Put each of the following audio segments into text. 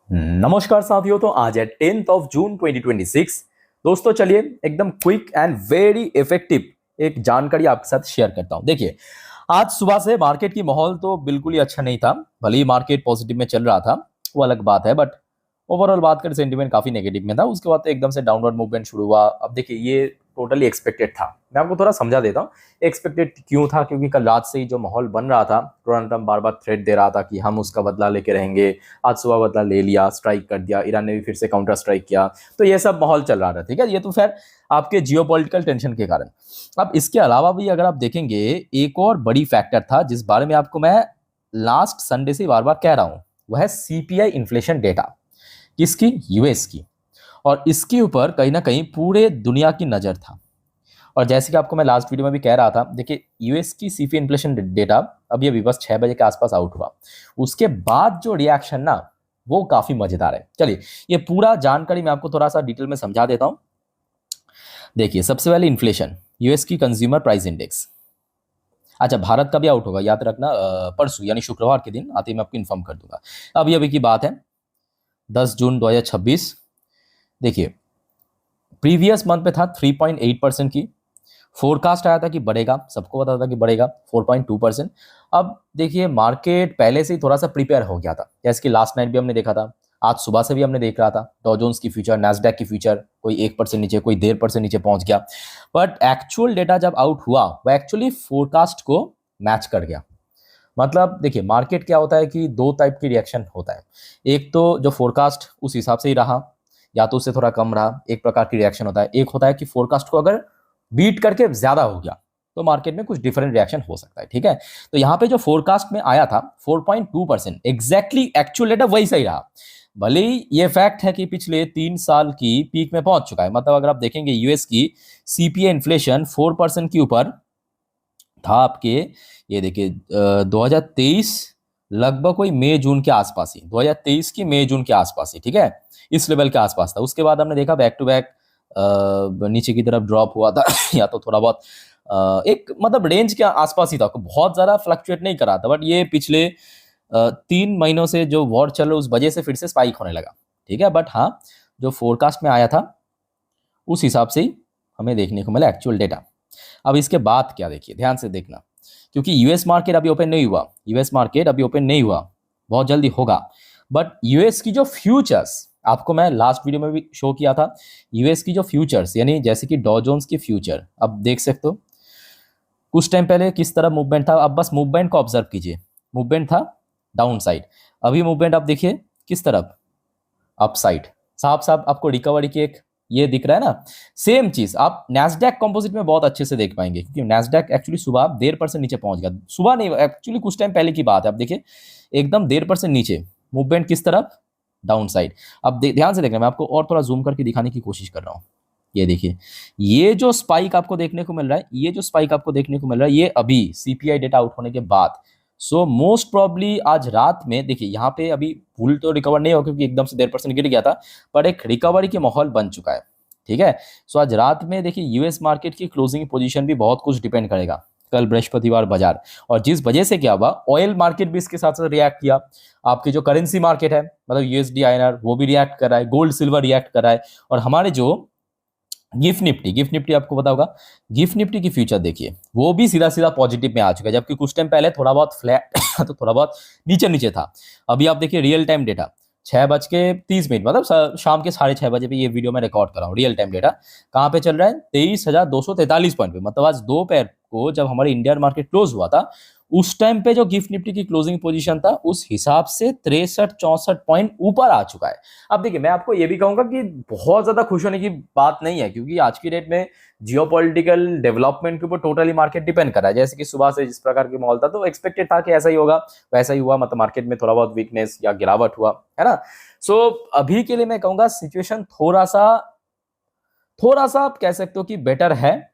नमस्कार साथियों। तो आज है 10th ऑफ जून 2026। दोस्तों चलिए एकदम क्विक एंड वेरी इफेक्टिव एक जानकारी आपके साथ शेयर करता हूं। देखिए, आज सुबह से मार्केट की माहौल तो बिल्कुल ही अच्छा नहीं था। भले ही मार्केट पॉजिटिव में चल रहा था, वो अलग बात है, बट ओवरऑल बात करें सेंटीमेंट काफी नेगेटिव में था। उसके बाद तो एकदम से डाउनवर्ड मूवमेंट शुरू हुआ। अब देखिए, ये टोटली एक्सपेक्टेड था। मैं आपको थोड़ा समझा देता हूँ एक्सपेक्टेड क्यों था। क्योंकि कल रात से ही जो माहौल बन रहा था, डोनाल्ड ट्रम्प बार बार थ्रेट दे रहा था कि हम उसका बदला लेके रहेंगे। आज सुबह बदला ले लिया, स्ट्राइक कर दिया, ईरान ने भी फिर से काउंटर स्ट्राइक किया। तो ये सब माहौल चल रहा था, ठीक है। ये तो खैर आपके जियोपॉलिटिकल टेंशन के कारण। अब इसके अलावा भी अगर आप देखेंगे, एक और बड़ी फैक्टर था जिस बारे में आपको मैं लास्ट संडे से बार बार कह रहा हूं, वह है सीपीआई इन्फ्लेशन डेटा। किसकी? यूएस की। और इसके ऊपर कहीं ना कहीं पूरे दुनिया की नजर था। और जैसे कि आपको मैं लास्ट वीडियो में भी कह रहा था, देखिए यूएस की सीपीआई इन्फ्लेशन डेटा अभी अभी बस 6 बजे के आसपास आउट हुआ। उसके बाद जो रिएक्शन ना, वो काफी मजेदार है। चलिए, ये पूरा जानकारी मैं आपको थोड़ा सा डिटेल में समझा देता हूं। देखिए, सबसे पहले इन्फ्लेशन, यूएस की कंज्यूमर प्राइस इंडेक्स। अच्छा, भारत का भी आउट होगा, याद रखना, परसों यानी शुक्रवार के दिन आते ही मैं आपको इन्फॉर्म कर दूंगा। अभी अभी की बात है, 10 जून 2026। देखिए, प्रीवियस मंथ पे था 3.8% की। फोरकास्ट आया था कि बढ़ेगा, सबको पता था कि बढ़ेगा 4.2%। अब देखिए, मार्केट पहले से ही थोड़ा सा प्रिपेयर हो गया था, जैसे कि लास्ट नाइट भी हमने देखा था, आज सुबह से भी हमने देख रहा था। डॉ जोन्स की फ्यूचर, नैस्डैक की फ्यूचर, कोई 1% नीचे, कोई 1.5% नीचे पहुंच गया। बट एक्चुअल डेटा जब आउट हुआ, वो एक्चुअली फोरकास्ट को मैच कर गया। मतलब देखिए, मार्केट क्या होता है कि दो टाइप की रिएक्शन होता है। एक तो जो फोरकास्ट उस हिसाब से ही रहा, या तो उससे थोड़ा कम रहा, एक प्रकार की रिएक्शन होता है। एक होता है कि फोरकास्ट को अगर बीट करके ज्यादा हो गया, तो मार्केट में कुछ डिफरेंट रिएक्शन हो सकता है, ठीक है। तो यहाँ पे जो फोरकास्ट में आया था 4.2%, एग्जैक्टली एक्चुअल डेटा वही सही रहा। भले ही ये फैक्ट है कि पिछले 3 साल की पीक में पहुंच चुका है। मतलब अगर आप देखेंगे, यूएस की सीपीआई इन्फ्लेशन 4% के ऊपर था आपके, ये देखिए 2023 लगभग कोई मई जून के आसपास ही, 2023 की मई जून के आसपास ही, ठीक है, इस लेवल के आसपास था। उसके बाद हमने देखा बैक टू बैक नीचे की तरफ ड्रॉप हुआ था या तो थोड़ा बहुत एक मतलब रेंज के आसपास ही था, बहुत ज्यादा फ्लक्चुएट नहीं करा था। बट ये पिछले 3 महीनों से जो वॉर चल रहा है, उस वजह से फिर से स्पाइक होने लगा, ठीक है। बट हाँ, जो फोरकास्ट में आया था उस हिसाब से ही हमें देखने को मिला एक्चुअल डेटा। अब इसके बाद क्या, देखिए ध्यान से देखना, क्योंकि यूएस मार्केट अभी ओपन नहीं हुआ, यूएस मार्केट अभी ओपन नहीं हुआ, बहुत जल्दी होगा। बट यूएस की जो फ्यूचर्स, आपको मैं लास्ट वीडियो में भी शो किया था, यूएस की जो फ्यूचर्स यानी जैसे कि डॉ जोन्स की फ्यूचर, अब देख सकते हो कुछ टाइम पहले किस तरह मूवमेंट था। अब बस मूवमेंट को ऑब्जर्व कीजिए, मूवमेंट था डाउन साइड। अभी मूवमेंट आप देखिए किस तरफ, अप साइड। साफ साफ आपको रिकवरी की एक ये दिख रहा है ना। सेम चीज आप नैस्डैक कंपोजिट में बहुत अच्छे से देख पाएंगे, क्योंकि नैस्डैक एक्चुअली सुबह 1.5% नीचे पहुंच गया। सुबह नहीं, एक्चुअली कुछ टाइम पहले की बात है। आप देखिए एकदम 1.5% नीचे, मूवमेंट किस तरफ? Down side. अब ध्यान से देखना, मैं आपको और थोड़ा जूम करके दिखाने की कोशिश कर रहा हूँ। ये देखिए, ये जो स्पाइक आपको देखने को मिल रहा है, ये जो स्पाइक आपको देखने को मिल रहा है, ये अभी सीपीआई डेटा आउट होने के बाद। सो मोस्ट प्रॉब्ली आज रात में देखिए, यहाँ पे अभी फुल तो रिकवर नहीं हो क्योंकि एकदम से 1.5% गिर गया था, पर एक रिकवरी के माहौल बन चुका है, ठीक है। सो आज रात में देखिए, यूएस मार्केट की क्लोजिंग पोजीशन भी बहुत कुछ डिपेंड करेगा, कल बृहस्पतिवार बाजार। और जिस वजह से क्या हुआ, ऑयल मार्केट भी इसके साथ साथ रिएक्ट किया। आपकी जो करेंसी मार्केट है, मतलब यूएसडी आईएनआर, वो भी रिएक्ट कर रहा है, गोल्ड सिल्वर रिएक्ट कर रहा है। और हमारे जो गिफ्ट निफ्टी आपको पता होगा, गिफ्ट निफ्टी की फ्यूचर देखिए, वो भी सीधा सीधा पॉजिटिव में आ चुका है। जबकि कुछ टाइम पहले थोड़ा बहुत फ्लैट तो थोड़ा बहुत नीचे नीचे था। अभी आप देखिए रियल टाइम डेटा 6:30, मतलब शाम के 6:30 बजे पे ये वीडियो मैं रिकॉर्ड कर रहा हूँ। रियल टाइम डेटा कहाँ पे चल रहा है? 23,243 पॉइंट पे। मतलब आज दोपहर को जब हमारे इंडियन मार्केट क्लोज हुआ था, उस टाइम पे जो गिफ्ट निफ्टी की क्लोजिंग पोजीशन था, उस हिसाब से 63-64 पॉइंट ऊपर आ चुका है। अब देखिए, मैं आपको ये भी कहूंगा कि बहुत ज्यादा खुश होने की बात नहीं है, क्योंकि आज की डेट में जियोपॉलिटिकल डेवलपमेंट के ऊपर टोटली मार्केट डिपेंड कर रहा है। जैसे कि सुबह से जिस प्रकार की माहौल था, तो एक्सपेक्टेड था कि ऐसा ही होगा, वैसा ही हुआ। मतलब मार्केट में थोड़ा बहुत वीकनेस या गिरावट हुआ, है ना। सो अभी के लिए मैं कहूंगा सिचुएशन थोड़ा सा आप कह सकते हो कि बेटर है,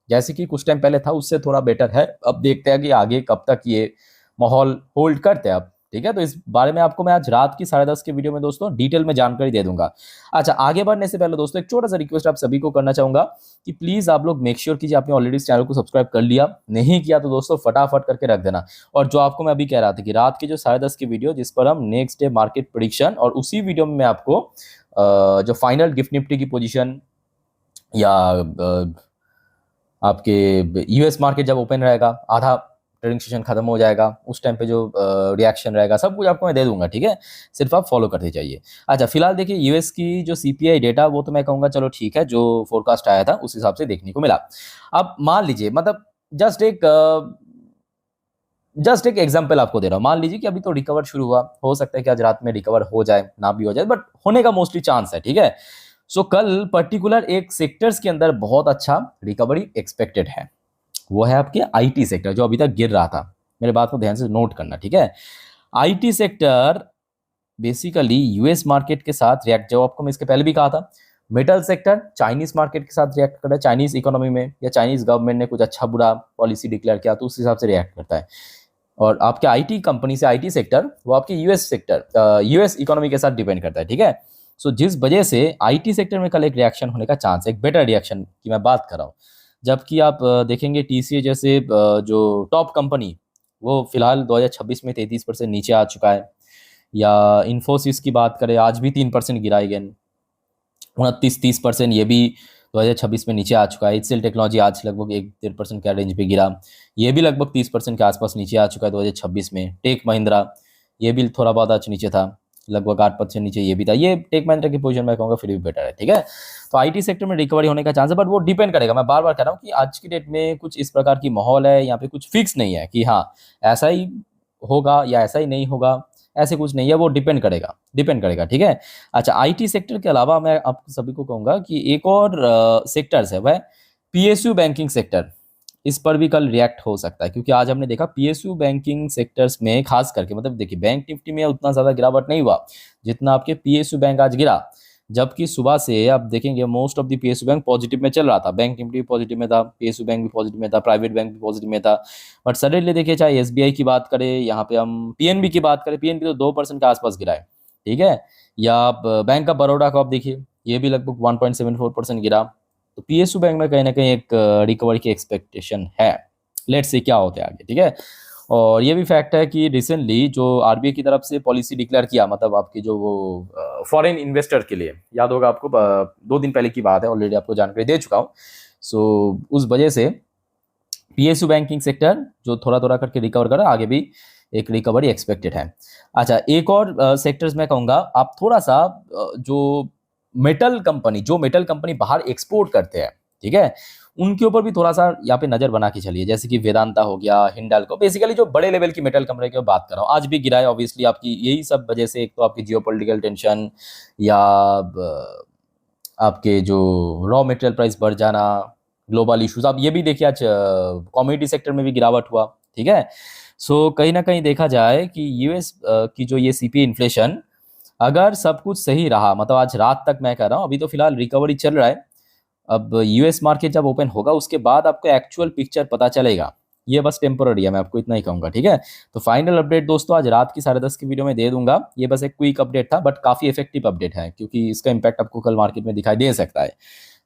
जैसे कि कुछ टाइम पहले था उससे थोड़ा बेटर है। अब देखते हैं कि आगे कब तक ये माहौल होल्ड करते हैं। अब ठीक है। तो इस बारे में आपको मैं आज रात की 10:30 के वीडियो में दोस्तों डिटेल में जानकारी दे दूंगा। अच्छा, आगे बढ़ने से पहले दोस्तों एक छोटा सा रिक्वेस्ट आप सभी को करना चाहूंगा कि प्लीज आप लोग मेक श्योर कीजिए आपने ऑलरेडी इस चैनल को सब्सक्राइब कर लिया, नहीं किया तो दोस्तों फटाफट करके रख देना। और जो आपको मैं अभी कह रहा था कि रात की जो 10:30 की वीडियो जिस पर हम नेक्स्ट डे मार्केट प्रेडिक्शन, और उसी वीडियो में मैं आपको जो फाइनल गिफ्ट निफ्टी की पोजीशन या आपके यूएस मार्केट जब ओपन रहेगा, आधा ट्रेडिंग सेशन खत्म हो जाएगा, उस टाइम पे जो रिएक्शन रहेगा सब कुछ आपको मैं दे दूंगा, ठीक है। सिर्फ आप फॉलो करते जाइए। अच्छा, फिलहाल देखिए यूएस की जो सीपीआई डेटा वो तो मैं कहूँगा चलो ठीक है, जो फोरकास्ट आया था उस हिसाब से देखने को मिला। अब मान लीजिए, मतलब जस्ट एक एग्जाम्पल आपको दे रहा हूँ। मान लीजिए कि अभी तो रिकवर शुरू हुआ, हो सकता है कि आज रात में रिकवर हो जाए, ना भी हो जाए, बट होने का मोस्टली चांस है, ठीक है। सो कल पर्टिकुलर एक सेक्टर्स के अंदर बहुत अच्छा रिकवरी एक्सपेक्टेड है, वो है आपके आईटी सेक्टर जो अभी तक गिर रहा था। मेरे बात को ध्यान से नोट करना, ठीक है। IT sector basically US market के साथ रिएक्ट, जो आपको मैं इसके पहले भी कहा था, मेटल सेक्टर चाइनीज मार्केट के साथ रिएक्ट कर रहा है। चाइनीज इकोनॉमी में या चाइनीज गवर्नमेंट ने कुछ अच्छा बुरा पॉलिसी डिक्लेयर किया तो उस हिसाब से रिएक्ट करता है। और आपके आईटी कंपनी से आईटी सेक्टर वो आपके यूएस सेक्टर यूएस इकोनॉमी के साथ डिपेंड करता है, ठीक है। सो जिस वजह से आईटी सेक्टर में कल एक रिएक्शन होने का चांस है, एक बेटर रिएक्शन की मैं बात कर रहा हूँ। जबकि आप देखेंगे टीसीएस जैसे जो टॉप कंपनी वो फिलहाल 2026 में 33% नीचे आ चुका है। या इन्फोसिस की बात करें, आज भी 3% गिरा, अगेन 29-30% ये भी 2026 में नीचे आ चुका है। एचसीएल टेक्नोलॉजी आज लगभग 1-1.5% के रेंज पे गिरा, ये भी लगभग 30% के आसपास नीचे आ चुका है 2026 में। टेक महिंद्रा ये भी थोड़ा बहुत आज नीचे था, लगभग 8% नीचे ये भी था। ये टेक महिंद्रा की पोजीशन मैं कहूँगा फिर भी बेटर है, ठीक है। तो आईटी सेक्टर में रिकवरी होने का चांस है, बट वो डिपेंड करेगा। मैं बार बार कह रहा हूँ कि आज की डेट में कुछ इस प्रकार की माहौल है, यहाँ पे कुछ फिक्स नहीं है कि हाँ ऐसा ही होगा या ऐसा ही नहीं होगा, ऐसे कुछ नहीं है, वो डिपेंड करेगा, ठीक है। अच्छा, आईटी सेक्टर के अलावा मैं आप सभी को कहूँगा कि एक और सेक्टर्स है, वह पीएसयू बैंकिंग सेक्टर। इस पर भी कल रिएक्ट हो सकता है, क्योंकि आज हमने देखा पीएसयू बैंकिंग सेक्टर्स में खास करके, मतलब देखिए बैंक निफ्टी में उतना ज़्यादा गिरावट नहीं हुआ जितना आपके पीएसयू बैंक आज गिरा। जबकि सुबह से आप देखेंगे most of the PSU bank positive में चल रहा था, बैंक निफ्टी भी पॉजिटिव में था, पीएसयू बैंक भी पॉजिटिव में था, प्राइवेट बैंक भी पॉजिटिव में था। बट सडनली देखिए, चाहे एसबीआई की बात करें, यहाँ पे हम पीएनबी की बात करें, पीएनबी तो 2% के आसपास गिरा है, ठीक है। या आप बैंक ऑफ बड़ौदा को आप देखिए, ये भी लगभग 1.74% गिरा। तो पीएसयू बैंक में कहीं ना कहीं एक रिकवरी की एक्सपेक्टेशन है। लेट्स से क्या होता है आगे, ठीक है। और ये भी फैक्ट है कि रिसेंटली जो आरबीआई की तरफ से पॉलिसी डिक्लेयर किया, मतलब आपकी जो वो फॉरेन इन्वेस्टर के लिए, याद होगा आपको, 2 दिन पहले की बात है, ऑलरेडी आपको जानकारी दे चुका हूँ। सो उस वजह से पीएसयू बैंकिंग सेक्टर जो थोड़ा थोड़ा करके रिकवर कर रहा है, आगे भी एक रिकवरी एक्सपेक्टेड है। अच्छा, एक और सेक्टर्स मैं कहूँगा आप थोड़ा सा जो मेटल कंपनी बाहर एक्सपोर्ट करते हैं, ठीक है, उनके ऊपर भी थोड़ा सा यहाँ पे नजर बना के चलिए। जैसे कि वेदांता हो गया, हिंडाल्को, बेसिकली जो बड़े लेवल की मेटल कंपनी की बात कर रहा हूँ, आज भी गिरा है। ऑब्वियसली आपकी यही सब वजह से, एक तो आपकी जियोपॉलिटिकल टेंशन या आपके जो रॉ मटेरियल प्राइस बढ़ जाना, ग्लोबल इश्यूज, आप ये भी देखिए आज कॉमोडिटी सेक्टर में भी गिरावट हुआ, ठीक है। सो कहीं ना कहीं देखा जाए कि यूएस की जो ये सीपीआई इन्फ्लेशन, अगर सब कुछ सही रहा, मतलब आज रात तक मैं कह रहा हूँ, अभी तो फिलहाल रिकवरी चल रहा है, अब यूएस मार्केट जब ओपन होगा उसके बाद आपको एक्चुअल पिक्चर पता चलेगा। ये बस टेम्पोररी है, मैं आपको इतना ही कहूँगा, ठीक है। तो फाइनल अपडेट दोस्तों आज रात की 10:30 की वीडियो में दे दूंगा। ये बस एक क्विक अपडेट था, बट काफ़ी इफेक्टिव अपडेट है, क्योंकि इसका इंपैक्ट आपको कल मार्केट में दिखाई दे सकता है।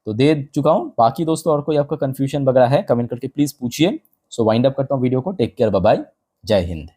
तो दे चुका हूँ। बाकी दोस्तों और कोई आपका कन्फ्यूजन वगैरह है कमेंट करके प्लीज़ पूछिए। सो वाइंड अप करता हूँ वीडियो को। टेक केयर, बाय बाय, जय हिंद।